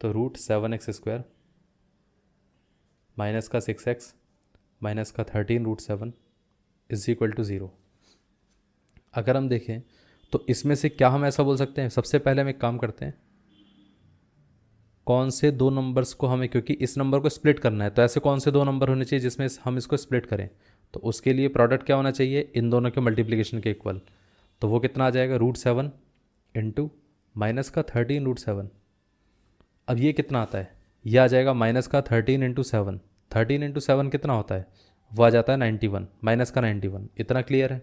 तो √7x² minus का 6x minus का 13√7 इज इक्वल टू 0। अगर हम देखें तो इसमें से क्या हम ऐसा बोल सकते हैं, सबसे पहले हम एक काम करते हैं, कौन से दो नंबर्स को हमें, क्योंकि इस नंबर को स्प्लिट करना है, तो ऐसे कौन से दो नंबर होने चाहिए जिसमें हम इसको स्प्लिट करें। तो उसके लिए प्रोडक्ट क्या होना चाहिए, इन दोनों के मल्टीप्लिकेशन के इक्वल। तो वो कितना आ जाएगा, √7 इंटू माइनस का 13√7। अब ये कितना आता है, ये आ जाएगा माइनस का 13 इंटू 7। 13 इंटू 7 कितना होता है, वो आ जाता है 91, माइनस का 91। इतना क्लियर है।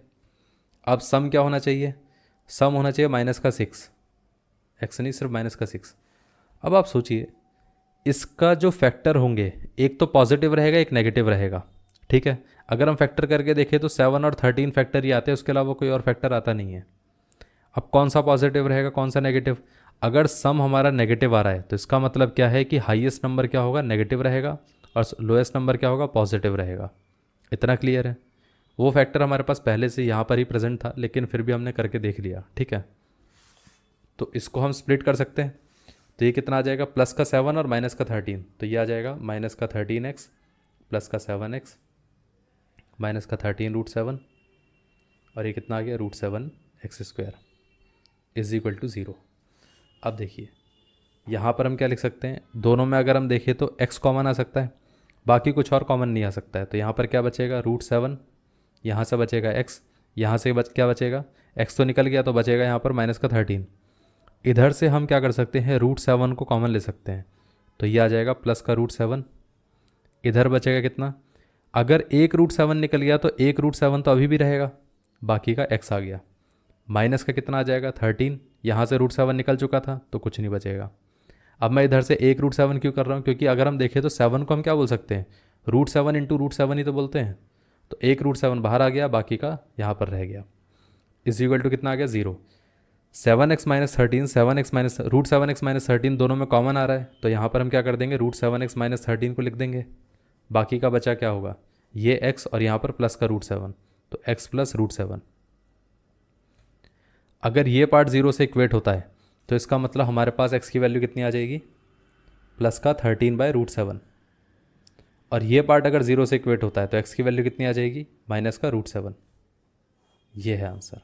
अब सम क्या होना चाहिए, सम होना चाहिए माइनस का 6, एक्स नहीं सिर्फ माइनस का 6। अब आप सोचिए इसका जो फैक्टर होंगे, एक तो पॉजिटिव रहेगा एक नेगेटिव रहेगा, ठीक है। अगर हम फैक्टर करके देखें तो 7 और 13 फैक्टर ही आते हैं, उसके अलावा कोई और फैक्टर आता नहीं है। अब कौन सा पॉजिटिव रहेगा कौन सा नेगेटिव, अगर सम हमारा नेगेटिव आ रहा है तो इसका मतलब क्या है कि हाईएस्ट नंबर क्या होगा, नेगेटिव रहेगा, और लोएस्ट नंबर क्या होगा, पॉजिटिव रहेगा। इतना क्लियर है। वो फैक्टर हमारे पास पहले से यहाँ पर ही प्रेजेंट था, लेकिन फिर भी हमने करके देख लिया, ठीक है। तो इसको हम स्प्लिट कर सकते हैं। तो ये कितना आ जाएगा, प्लस का 7 और माइनस का 13। तो ये आ जाएगा माइनस का 13x प्लस का 7x माइनस का 13√7, और ये कितना आ गया, √7x² इज इक्वल टू 0। अब देखिए यहाँ पर हम क्या लिख सकते हैं, दोनों में अगर हम देखें तो x कॉमन आ सकता है, बाकी कुछ और कॉमन नहीं आ सकता है। तो यहाँ पर क्या बचेगा, √7, यहाँ से बचेगा x, यहाँ से क्या बचेगा, x तो निकल गया, तो बचेगा यहाँ पर माइनस का 13। इधर से हम क्या कर सकते हैं, √7 को कॉमन ले सकते हैं, तो ये आ जाएगा प्लस का √7। इधर बचेगा कितना, अगर एक √7 निकल गया तो एक √7 तो अभी भी रहेगा, बाकी का x आ गया। माइनस का कितना आ जाएगा, 13, यहाँ से √7 निकल चुका था तो कुछ नहीं बचेगा। अब मैं इधर से एक √7 क्यों कर रहा हूँ, क्योंकि अगर हम देखें तो 7 को हम क्या बोल सकते हैं, √7 इंटू √7 ही तो बोलते हैं। तो एक √7 बाहर आ गया, बाकी का यहाँ पर रह गया, इज इक्वल टू कितना आ गया, 0। 7x minus 13, 7x minus √7x minus 13 दोनों में कॉमन आ रहा है, तो यहाँ पर हम क्या कर देंगे, √7x माइनस 13 को लिख देंगे। बाकी का बचा क्या होगा, ये x और यहाँ पर प्लस का √7, तो x प्लस √7। अगर ये पार्ट 0 से इक्वेट होता है तो इसका मतलब हमारे पास x की वैल्यू कितनी आ जाएगी, प्लस का 13/√7। और ये पार्ट अगर 0 से इक्वेट होता है तो x की वैल्यू कितनी आ जाएगी, माइनस का √7। ये है आंसर।